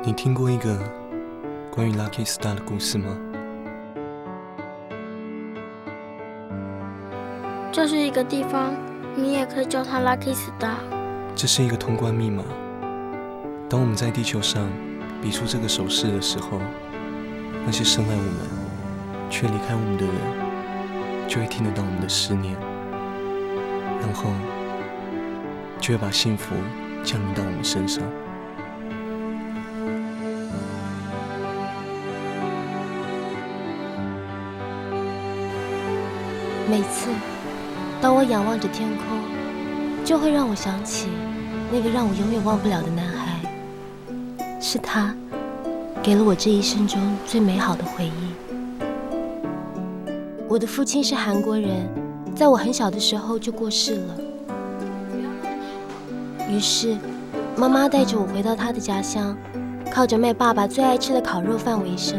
你听过一个关于 Lucky Star 的故事吗？这是一个地方，你也可以叫它 Lucky Star。这是一个通关密码。当我们在地球上比出这个手势的时候，那些深爱我们却离开我们的人，就会听得到我们的思念，然后就会把幸福降临到我们身上。每次当我仰望着天空，就会让我想起那个让我永远忘不了的男孩。是他给了我这一生中最美好的回忆。我的父亲是韩国人，在我很小的时候就过世了。于是妈妈带着我回到他的家乡，靠着卖爸爸最爱吃的烤肉饭为生。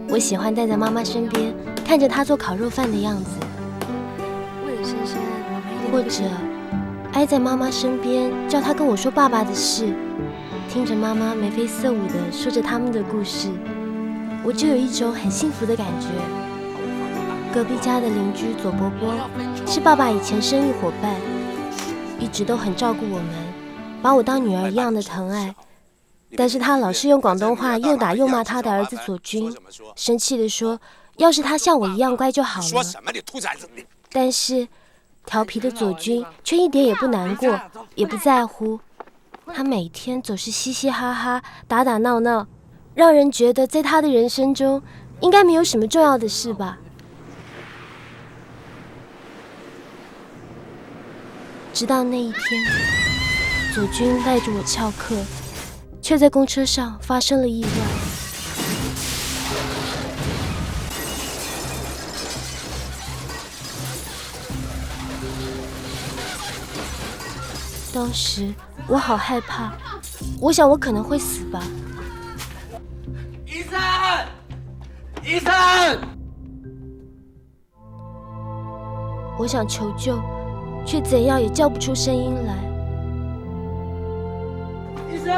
我喜欢待在妈妈身边，看着她做烤肉饭的样子，或者挨在妈妈身边，叫她跟我说爸爸的事，听着妈妈眉飞色舞地说着他们的故事，我就有一种很幸福的感觉。隔壁家的邻居左伯伯是爸爸以前生意伙伴，一直都很照顾我们，把我当女儿一样的疼爱。但是他老是用广东话又打又骂他的儿子左军，生气地说要是他像我一样乖就好了。说什么你兔崽子！但是调皮的左军却一点也不难过，也不在乎。他每天总是嘻嘻哈哈，打打闹闹，让人觉得在他的人生中应该没有什么重要的事吧。直到那一天，左军带着我翘课，却在公车上发生了意外。当时我好害怕，我想我可能会死吧。医生，医生！我想求救，却怎样也叫不出声音来。医生，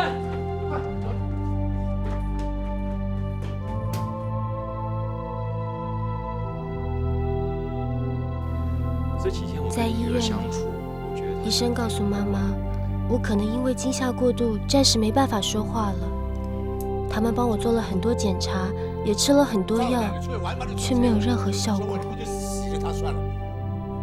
快！这几天我在医院里，医生告诉妈妈，我可能因为惊吓过度，暂时没办法说话了。他们帮我做了很多检查，也吃了很多药，却没有任何效果。就死了他算了。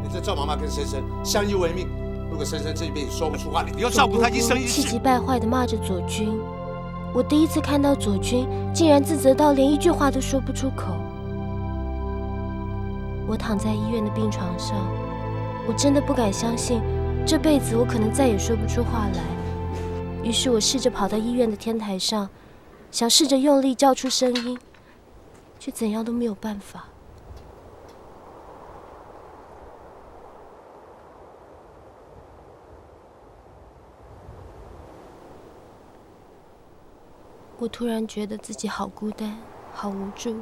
你这赵妈妈跟深深相依为命，如果深深这一辈子说不出话，你要照顾她一生一世。气急败坏地骂着左军。我第一次看到左军竟然自责到连一句话都说不出口。我躺在医院的病床上，我真的不敢相信这辈子我可能再也说不出话来。于是我试着跑到医院的天台上，想试着用力叫出声音，却怎样都没有办法。我突然觉得自己好孤单，好无助，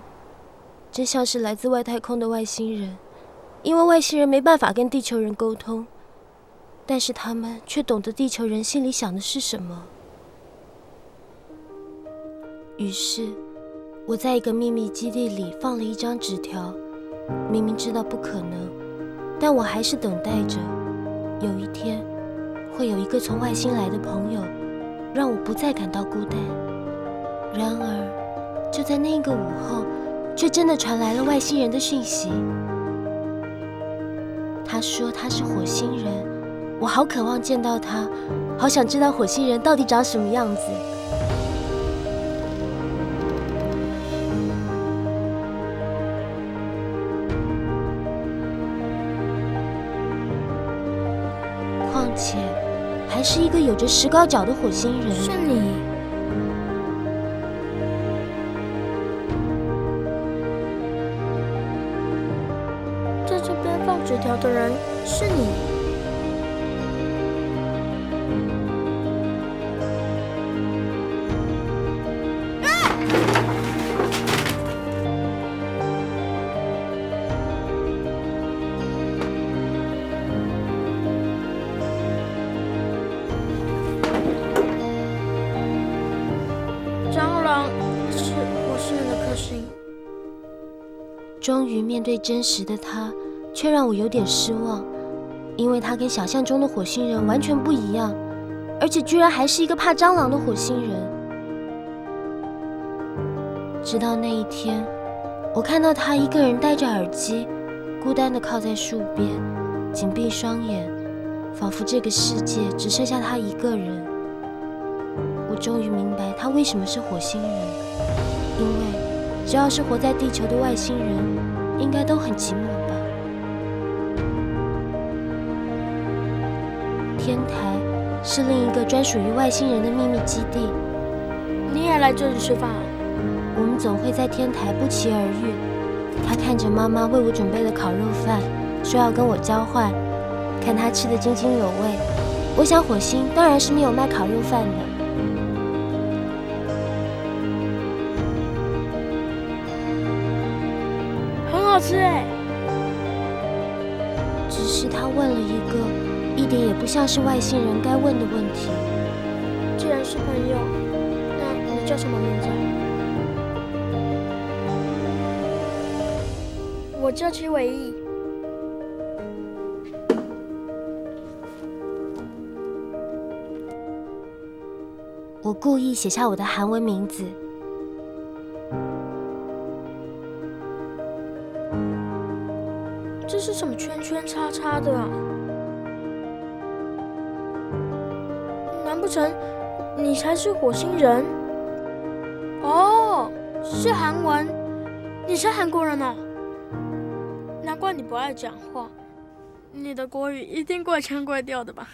真像是来自外太空的外星人。因为外星人没办法跟地球人沟通，但是他们却懂得地球人心里想的是什么。于是我在一个秘密基地里放了一张纸条，明明知道不可能，但我还是等待着，有一天会有一个从外星来的朋友，让我不再感到孤单。然而就在那个午后，却真的传来了外星人的讯息。他说他是火星人，我好渴望见到他，好想知道火星人到底长什么样子。况且还是一个有着石膏脚的火星人。是你。在这边放纸条的人是你。终于面对真实的他，却让我有点失望，因为他跟想象中的火星人完全不一样，而且居然还是一个怕蟑螂的火星人。直到那一天，我看到他一个人戴着耳机，孤单地靠在树边，紧闭双眼，仿佛这个世界只剩下他一个人。我终于明白他为什么是火星人，因为只要是活在地球的外星人，应该都很寂寞吧。天台是另一个专属于外星人的秘密基地。你也来这里吃饭啊？我们总会在天台不期而遇。他看着妈妈为我准备的烤肉饭，说要跟我交换，看他吃得津津有味。我想火星当然是没有卖烤肉饭的。很好吃哎。只是他问了一个一点也不像是外星人该问的问题。既然是朋友，那你叫什么名字？我叫戚伟毅。我故意写下我的韩文名字。这是什么圈圈叉叉的啊？难不成你才是火星人？哦，是韩文，你是韩国人哦。难怪你不爱讲话，你的国语一定怪腔怪调的吧？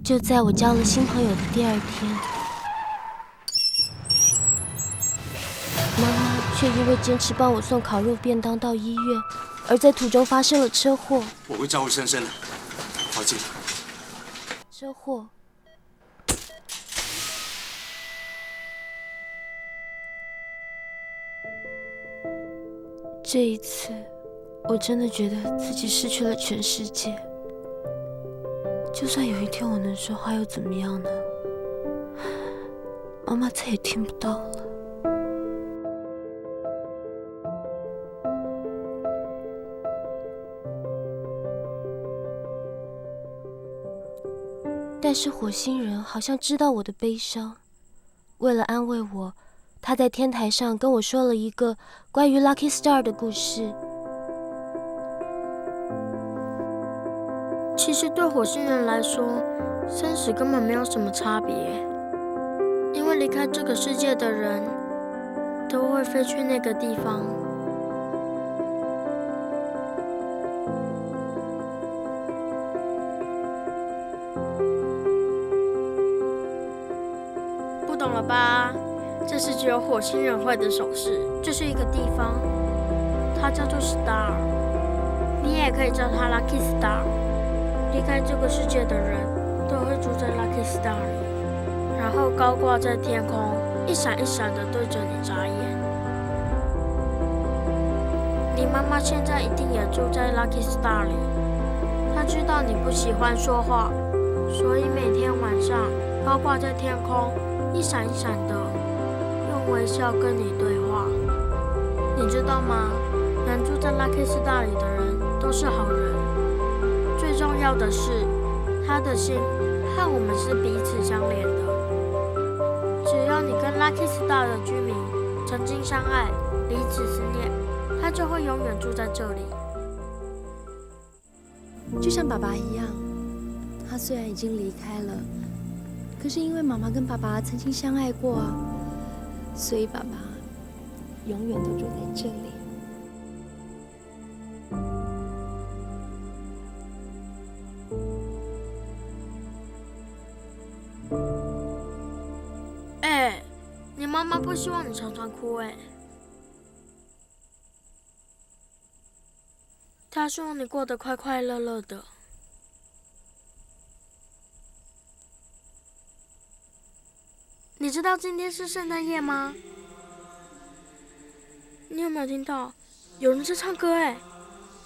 就在我交了新朋友的第二天，妈妈却因为坚持帮我送烤肉便当到医院，而在途中发生了车祸。我会照顾深深的，放心。车祸。这一次，我真的觉得自己失去了全世界。就算有一天我能说话又怎么样呢？妈妈再也听不到了。但是火星人好像知道我的悲伤，为了安慰我，他在天台上跟我说了一个关于 Lucky Star 的故事。其实对火星人来说，生死根本没有什么差别，因为离开这个世界的人都会飞去那个地方。不懂了吧？这是只有火星人会的手势。这是一个地方，它叫做 Star， 你也可以叫它 Lucky Star。离开这个世界的人都会住在 Lucky Star 里，然后高挂在天空，一闪一闪的对着你眨眼。你妈妈现在一定也住在 Lucky Star 里，她知道你不喜欢说话，所以每天晚上高挂在天空，一闪一闪的，用微笑跟你对话。你知道吗？能住在 Lucky Star 里的人都是好人。最重要的是，他的心和我们是彼此相连的。只要你跟 Lucky Star 的居民曾经相爱，彼此思念，他就会永远住在这里。就像爸爸一样，他虽然已经离开了，可是因为妈妈跟爸爸曾经相爱过啊，所以爸爸永远都住在这里。你妈妈不希望你常常哭她希望你过得快快乐乐的。你知道今天是圣诞夜吗？你有没有听到有人在唱歌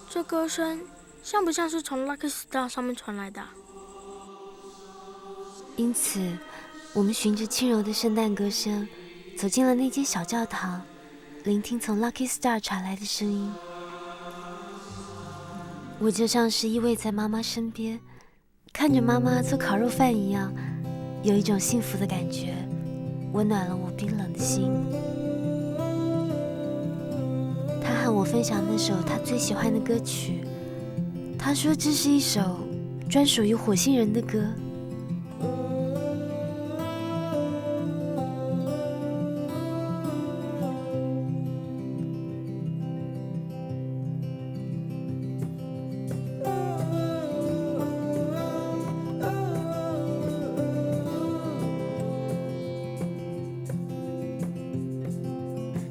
这歌声像不像是从 Lucky Star 上面传来的？因此，我们循着轻柔的圣诞歌声，走进了那间小教堂，聆听从 Lucky Star 传来的声音。我就像是依偎在妈妈身边，看着妈妈做烤肉饭一样，有一种幸福的感觉，温暖了我冰冷的心。他和我分享那首他最喜欢的歌曲，他说这是一首专属于火星人的歌。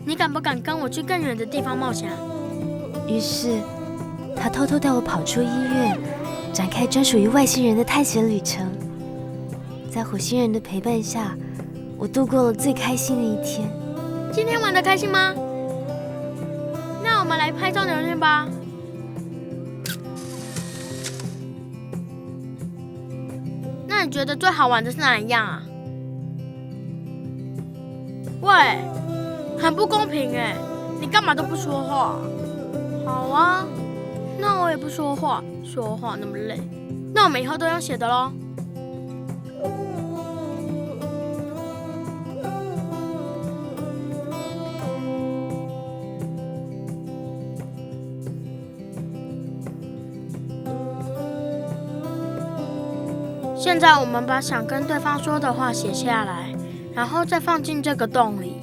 你敢不敢跟我去更远的地方冒险？于是，他偷偷带我跑出医院，展开专属于外星人的探险旅程。在火星人的陪伴下，我度过了最开心的一天。今天玩得开心吗？那我们来拍照留念吧。那你觉得最好玩的是哪一样啊？喂，很不公平哎！你干嘛都不说话？好啊，那我也不说话，说话那么累，那我们以后都用写的咯。现在我们把想跟对方说的话写下来，然后再放进这个洞里。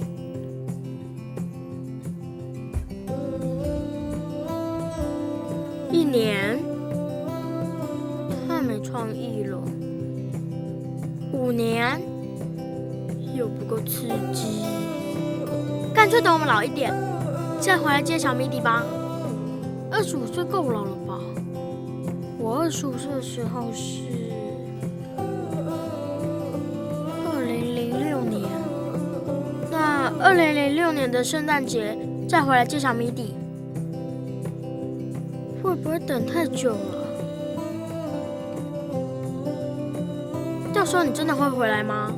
1年，太没创意了。5年，又不够刺激。干脆等我们老一点，再回来揭晓谜底吧。25岁够老了吧？我25岁的时候是2006年。那2006年的圣诞节再回来揭晓谜底。会不会等太久了？到时候你真的会回来吗？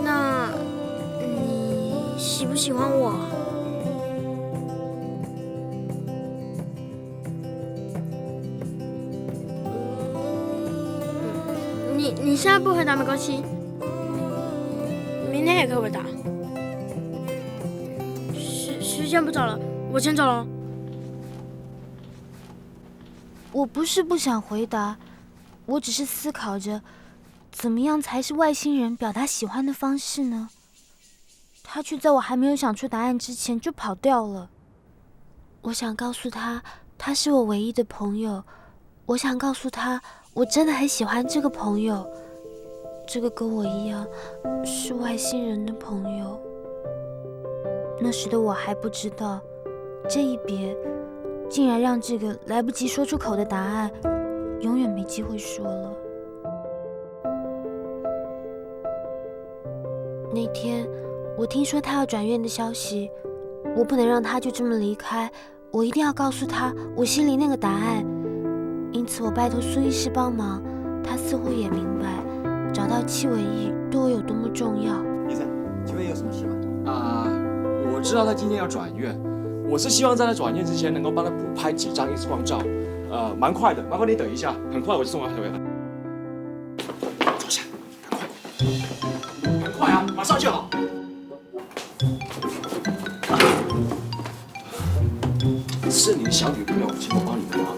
那你喜不喜欢我？你现在不回答没关系，明天也可以回答。时间不早了，我先走了。我不是不想回答，我只是思考着，怎么样才是外星人表达喜欢的方式呢？他却在我还没有想出答案之前就跑掉了。我想告诉他，他是我唯一的朋友。我想告诉他，我真的很喜欢这个朋友，这个跟我一样是外星人的朋友。那时的我还不知道，这一别竟然让这个来不及说出口的答案永远没机会说了。那天我听说他要转院的消息，我不能让他就这么离开，我一定要告诉他我心里那个答案。因此我拜托苏医师帮忙，他似乎也明白找到戚伟毅对我有多么重要。医生，请问有什么事吗？我知道他今天要转院，我是希望在他转院之前能够帮他补拍几张 X 光照，蛮快的，麻烦你等一下，很快我就送他回来。坐下，赶快，很快啊，马上就好。是你的小女朋友，请我帮你的忙，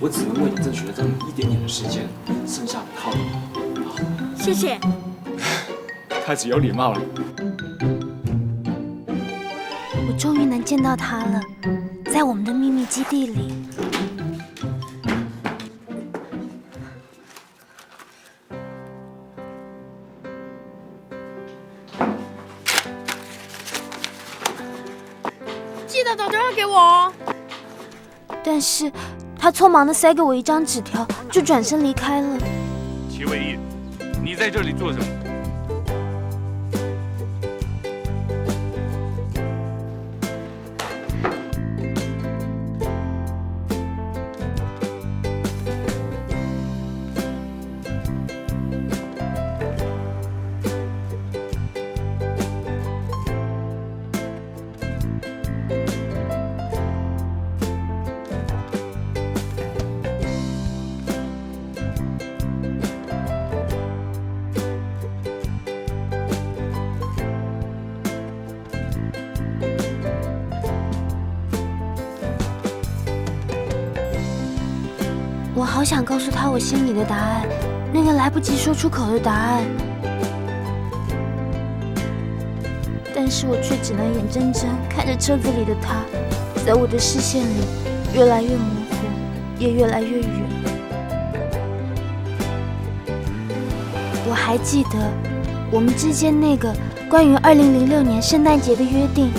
我只能为你争取了这么一点点的时间，剩下的靠你。好，谢谢。开始有礼貌了。我终于能见到他了，在我们的秘密基地里。记得打电话给我哦。但是他匆忙地塞给我一张纸条，就转身离开了。齐伟毅，你在这里做什么？好想告诉他我心里的答案，那个来不及说出口的答案，但是我却只能眼睁睁看着车子里的他，在我的视线里越来越模糊，也越来越远。我还记得我们之间那个关于2006年圣诞节的约定，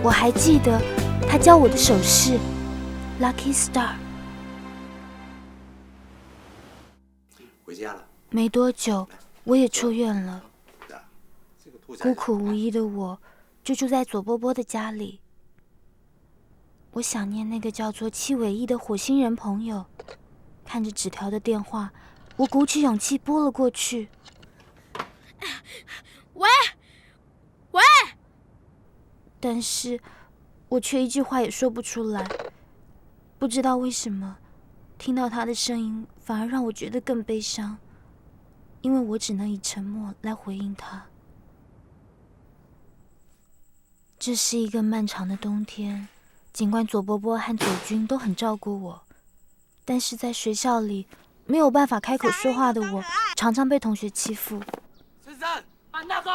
我还记得他教我的手势 Lucky Star。 回家了。没多久我也出院了，孤苦无依的我就住在左波波的家里。我想念那个叫做戚伟毅的火星人朋友，看着纸条的电话，我鼓起勇气拨了过去。喂，但是我却一句话也说不出来。不知道为什么，听到他的声音反而让我觉得更悲伤，因为我只能以沉默来回应他。这是一个漫长的冬天，尽管左波波和左军都很照顾我，但是在学校里没有办法开口说话的我，常常被同学欺负。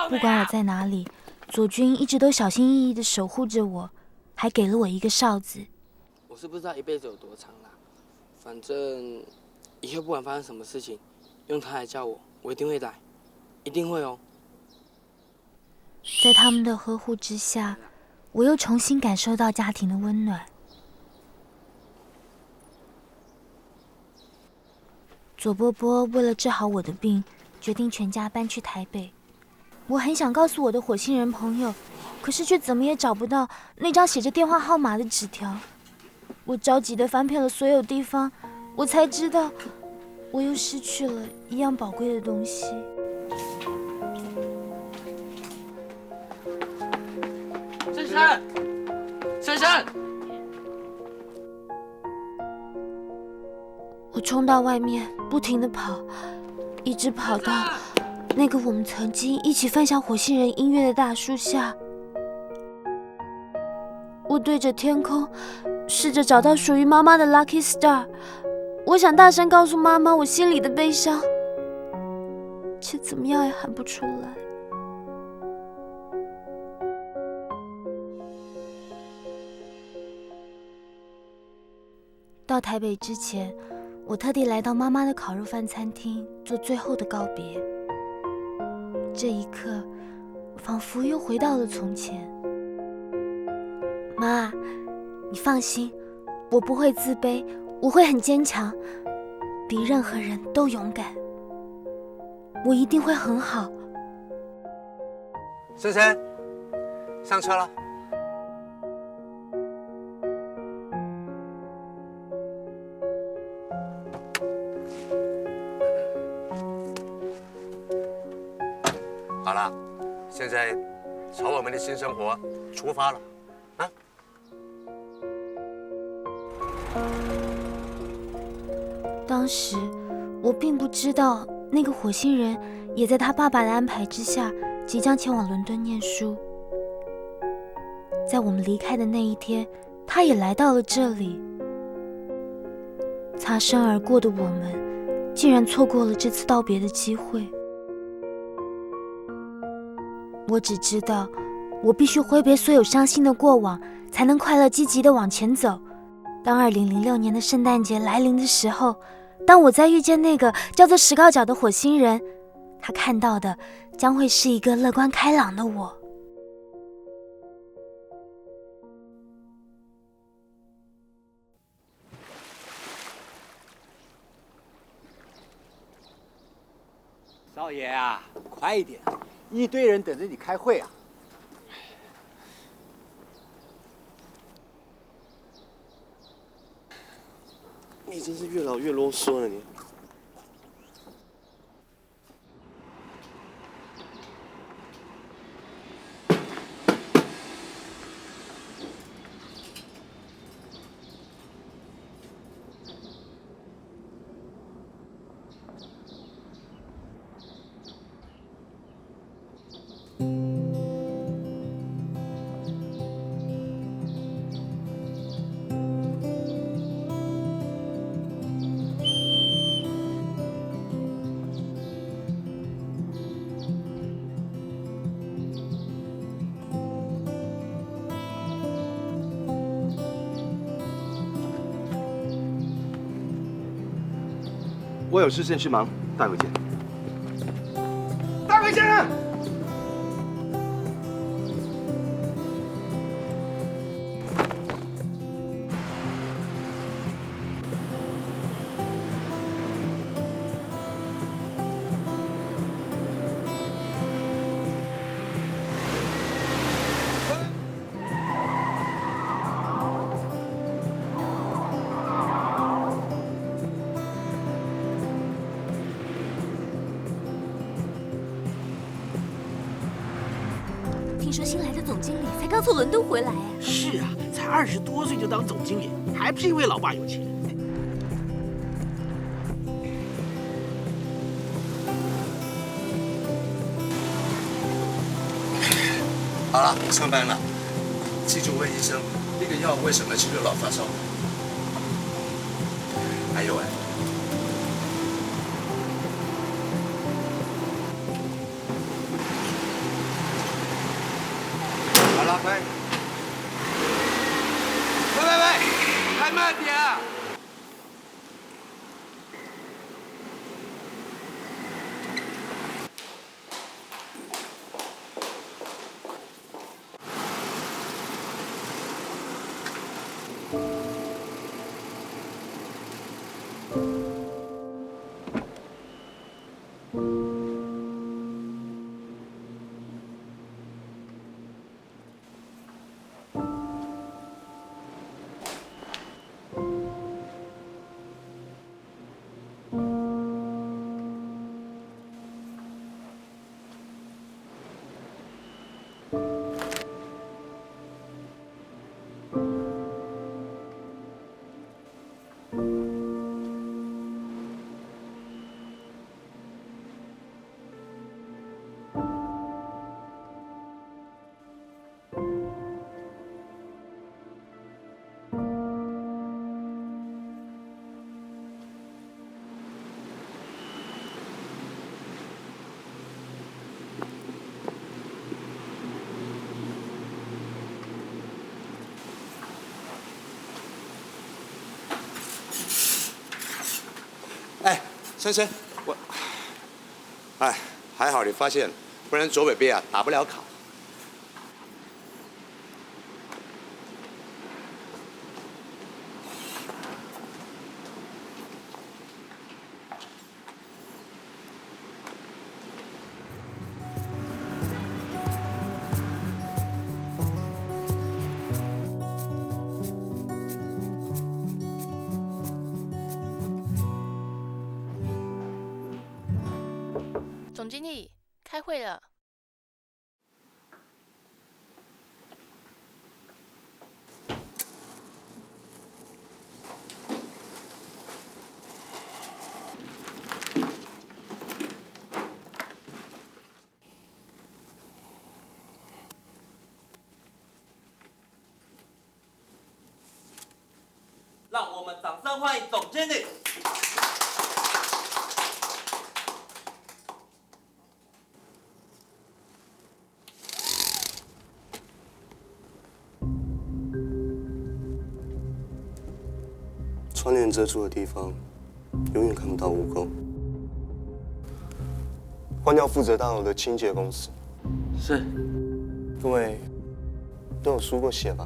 不管我在哪里，左军一直都小心翼翼地守护着我，还给了我一个哨子。我是不知道一辈子有多长啦，反正以后不管发生什么事情，用它来叫我，我一定会来，一定会哦。在他们的呵护之下，我又重新感受到家庭的温暖。左波波为了治好我的病，决定全家搬去台北。我很想告诉我的火星人朋友，可是却怎么也找不到那张写着电话号码的纸条。我着急地翻遍了所有地方，我才知道我又失去了一样宝贵的东西。珊珊，我冲到外面，不停地跑，一直跑到那个我们曾经一起分享火星人音乐的大树下。我对着天空，试着找到属于妈妈的 Lucky Star。我想大声告诉妈妈我心里的悲伤，却怎么样也喊不出来。到台北之前，我特地来到妈妈的烤肉饭餐厅做最后的告别。这一刻，仿佛又回到了从前。妈，你放心，我不会自卑，我会很坚强，比任何人都勇敢。我一定会很好。深深，上车了。好了，现在朝我们的新生活出发了，啊！当时我并不知道，那个火星人也在他爸爸的安排之下，即将前往伦敦念书。在我们离开的那一天，他也来到了这里。擦身而过的我们，竟然错过了这次道别的机会。我只知道，我必须挥别所有伤心的过往，才能快乐积极地往前走。当2006年的圣诞节来临的时候，当我再遇见那个叫做石膏脚的火星人，他看到的将会是一个乐观开朗的我。少爷啊，快一点，一堆人等着你开会啊！你真是越老越啰嗦了你。我有事先去忙，待会见。待会见。听说新来的总经理才刚从伦敦回来呀。是啊，才20多岁就当总经理，还不是因为老爸有钱？好了，上班了。记住问医生，那个药为什么治疗老发烧？还有好了，快！喂，开慢点啊！深深，还好你发现了，不然左北边打不了卡。总经理，开会了。让我们掌声欢迎总经理。窗帘遮住的地方，永远看不到污垢。换掉负责大楼的清洁公司。是。各位都有输过血吧？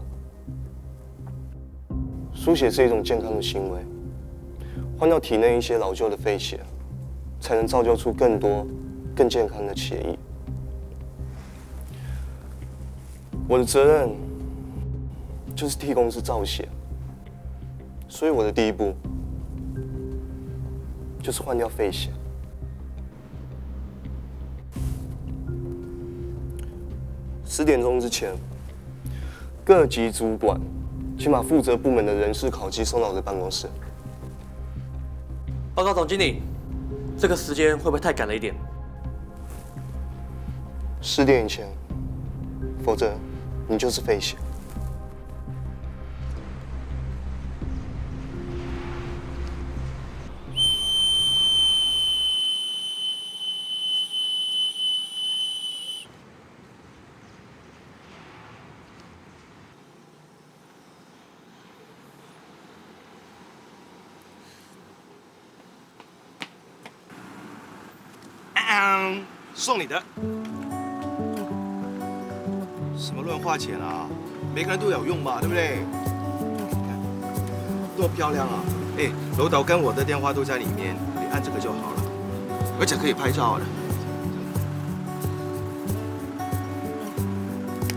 输血是一种健康的行为，换掉体内一些老旧的废血，才能造就出更多、更健康的血液。我的责任就是替公司造血。所以我的第一步就是换掉废血。10点钟之前，各级主管请把负责部门的人事考绩送到我的办公室。报告总经理，这个时间会不会太赶了一点？10点以前，否则你就是废血。当，送你的。什么乱花钱啊？每个人都有用嘛，对不对？看，多漂亮啊！哎，楼导跟我的电话都在里面，你按这个就好了，而且可以拍照的。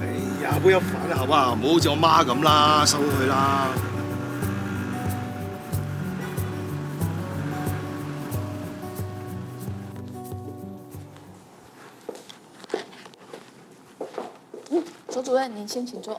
哎呀，不要煩啦，好不好？唔好似我媽咁啦，收佢啦。周主任，您先请坐。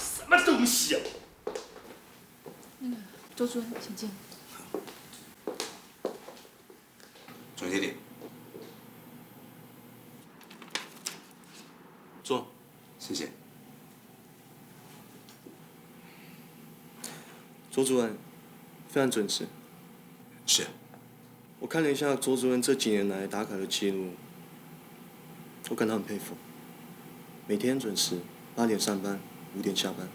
什么东西啊？周主任，请进。总经理。坐，谢谢。周主任，非常准时。是。我看了一下周主任这几年来打卡的记录，我感到很佩服。每天准时，8点上班，5点下班。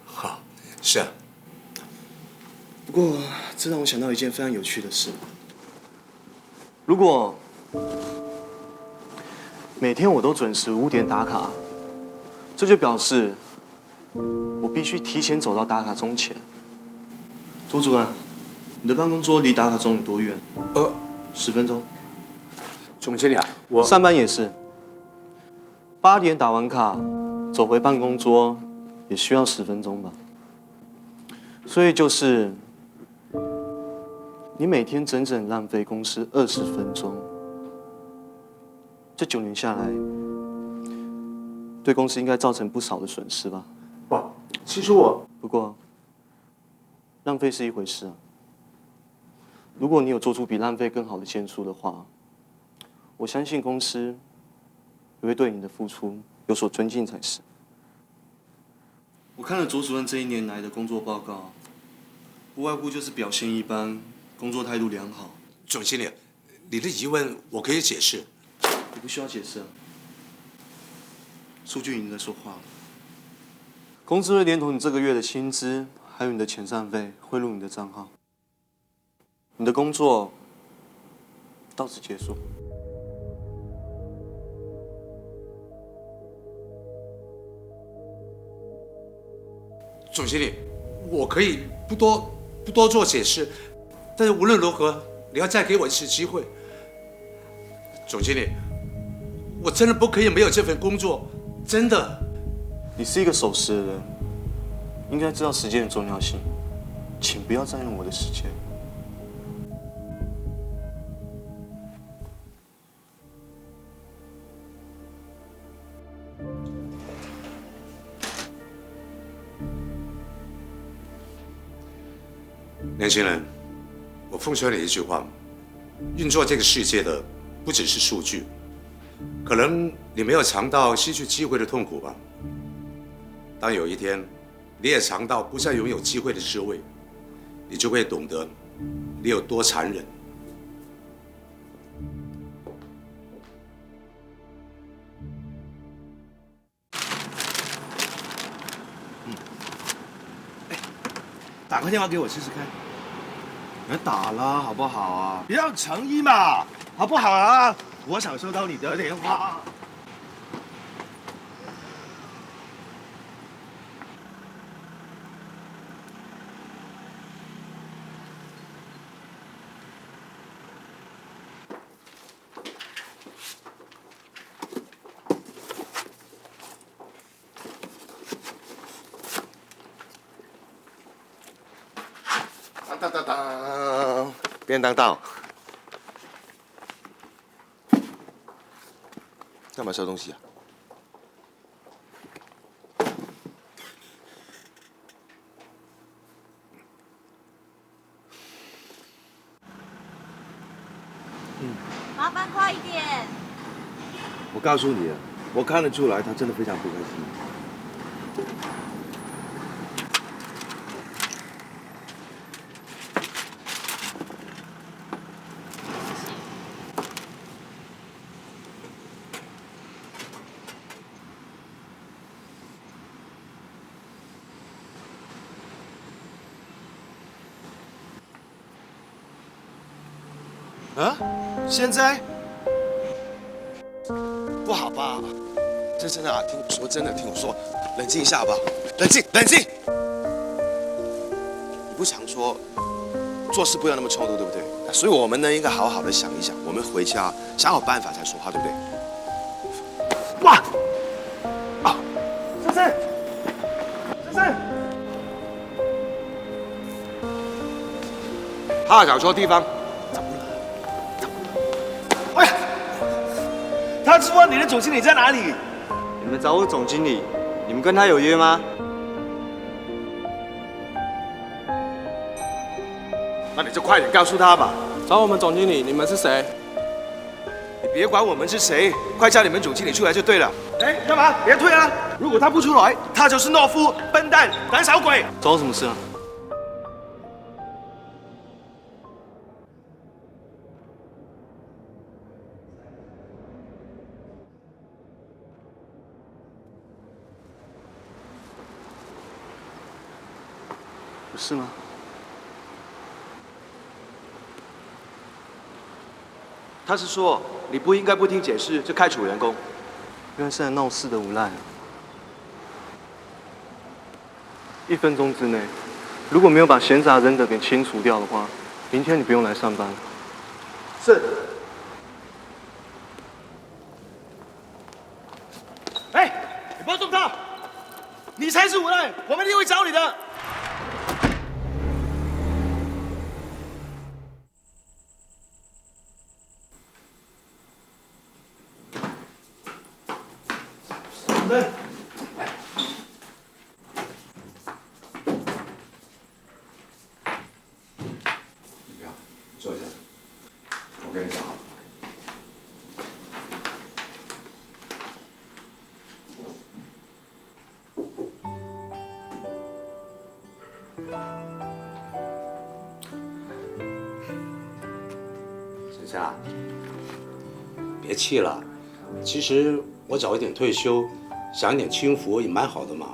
好，是啊。不过，这让我想到一件非常有趣的事。如果每天我都准时5点打卡，这就表示我必须提前走到打卡钟前。周主任，你的办公桌离打卡钟有多远？10分钟。总经理啊，我上班也是，8点打完卡，走回办公桌也需要10分钟吧。所以就是你每天整整浪费公司20分钟。这9年下来，对公司应该造成不少的损失吧？其实不过，浪费是一回事啊。如果你有做出比浪费更好的建树的话，我相信公司也会对你的付出有所尊敬才是。我看了周主任这1年来的工作报告，不外乎就是表现一般，工作态度良好。总经理，你的疑问我可以解释。你不需要解释啊，数据已经在说话了。公司会连同你这个月的薪资，还有你的遣散费汇入你的账号。你的工作到此结束。总经理，我可以不多做解释，但是无论如何，你要再给我一次机会。总经理，我真的不可以没有这份工作，真的。你是一个守时的人，应该知道时间的重要性，请不要占用我的时间。年轻人，我奉劝你一句话：运作这个世界的不只是数据，可能你没有尝到失去机会的痛苦吧。当有一天你也尝到不再拥有机会的滋味，你就会懂得你有多残忍。打个电话给我试试看。别打了，好不好啊？比较诚意嘛，好不好啊？我想收到你的电话。当当当，便当到。干嘛收东西啊？麻烦快一点。我告诉你啊，我看得出来，他真的非常不开心。啊？现在？不好吧？真的啊，听我说，真的听我说，冷静一下好不好？冷静，冷静！你不常说做事不要那么冲动，对不对？所以我们呢，应该好好的想一想，我们回家想好办法再说话，对不对？哇！啊！珊珊，珊珊，他找错地方。哎呀！他知道你的总经理在哪里？你们找我总经理，你们跟他有约吗？那你就快点告诉他吧。找我们总经理，你们是谁？你别管我们是谁，快叫你们总经理出来就对了。哎，干嘛？别退啊！如果他不出来，他就是懦夫、笨蛋、胆小鬼。找我什么事啊？不是吗？他是说你不应该不听解释就开除员工。原来是来闹事的无赖啊！1分钟之内，如果没有把闲杂人等给清除掉的话，明天你不用来上班。是。哎，你不要动他！你才是无赖，我们一定会找你的。来，不要坐下，我跟你讲好。沈夏，别气了。其实我早一点退休，享一点清福也蛮好的嘛。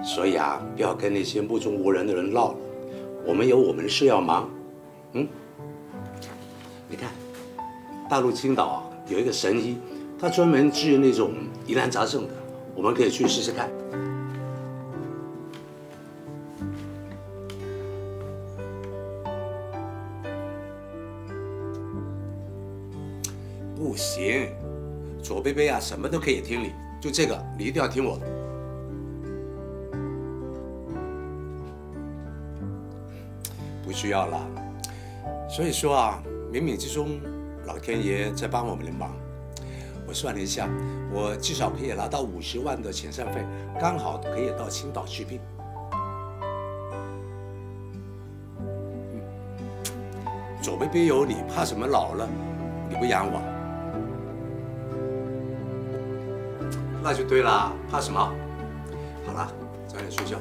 所以啊，不要跟那些目中无人的人闹了。我们有我们的事要忙。你看，大陆青岛啊有一个神医，他专门治那种疑难杂症的，我们可以去试试看。不行，左贝贝啊，什么都可以听你，就这个你一定要听我的。不需要啦。所以说啊，冥冥之中，老天爷在帮我们的忙。我算了一下，我至少可以拿到50万的遣散费，刚好可以到青岛去病。左贝贝有你，怕什么老了？你不养我？那就对啦，怕什么？好了，早点睡觉。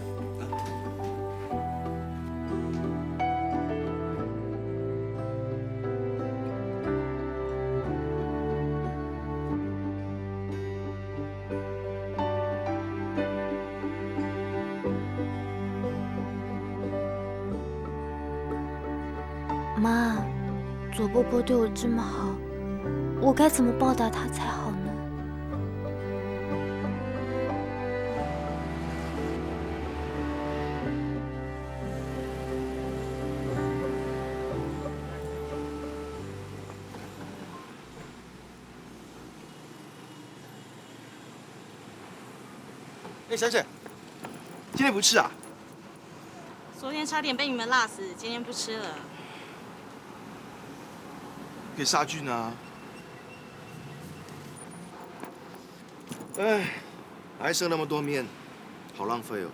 妈，左伯伯对我这么好，我该怎么报答他才好呢？哎，小姐，今天不吃啊？昨天差点被你们辣死，今天不吃了。可以杀菌啊。哎，还剩那么多面，好浪费哦。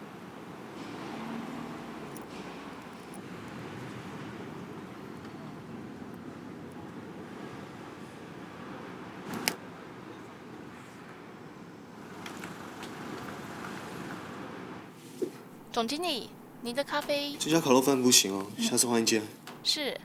总经理，您的咖啡这家烤肉饭不行哦，下次换一间。是。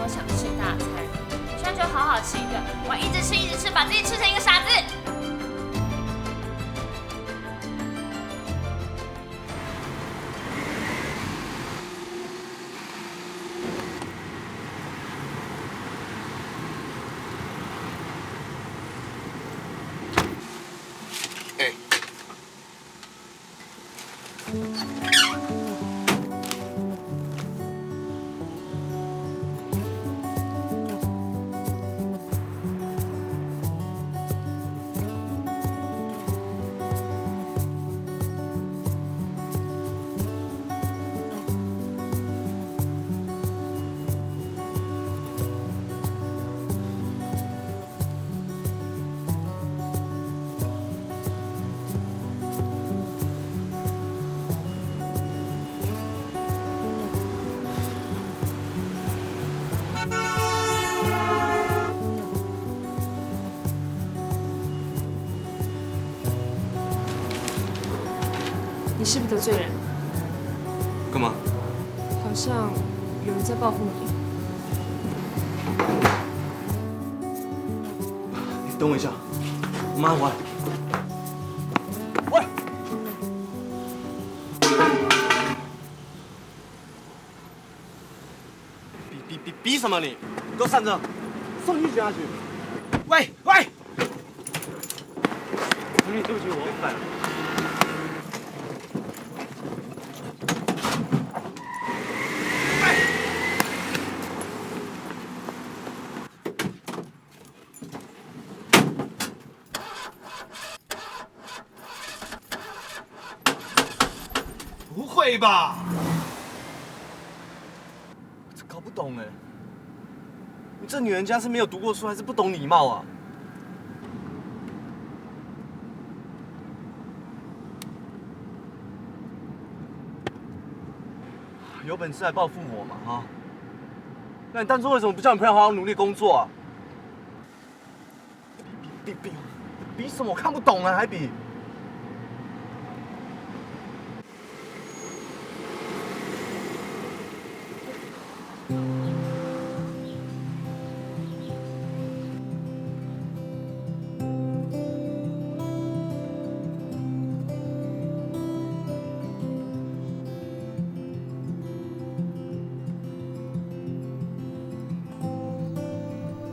都想吃大餐，我现在就好好吃一顿，我一直吃，把自己吃成一个傻子。你是不是得罪人？干嘛？好像有人在报复你。你等我一下，我马上回来。喂！比什么你？给我站着！送去警察局！喂！兄弟，对不起，我反了。不会吧？这搞不懂哎，你这女人家是没有读过书，还是不懂礼貌啊？有本事来报复我嘛哈！那你当初为什么不叫你朋友好好努力工作啊？比什么？我看不懂啊，还比？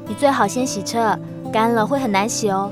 你最好先洗车，干了会很难洗哦。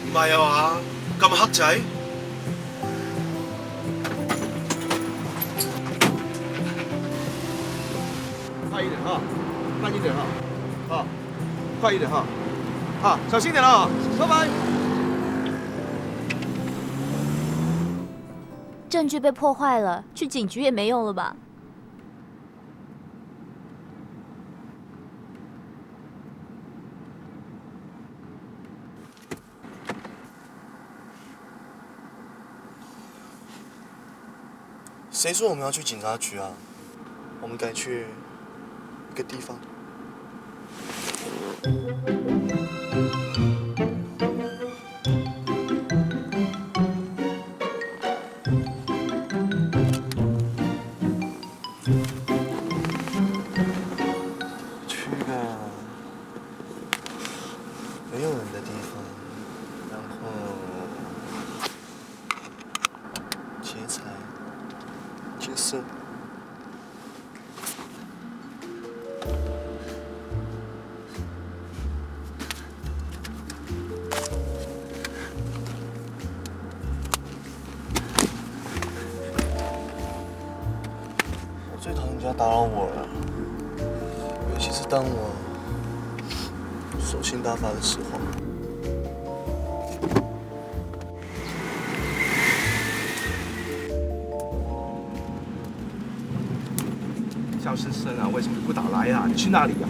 唔係啊嘛，咁黑仔。快一点哈，慢一点哈，啊，快一点哈，啊，小心点啊，拜拜。证据被破坏了，去警局也没用了吧？谁说我们要去警察局啊？我们该去一个地方。去个没有人的地方，然后劫财。劫色。打扰我了，尤其是当我手心大发的时候。肖先生啊，为什么不打来啊？你去哪里啊？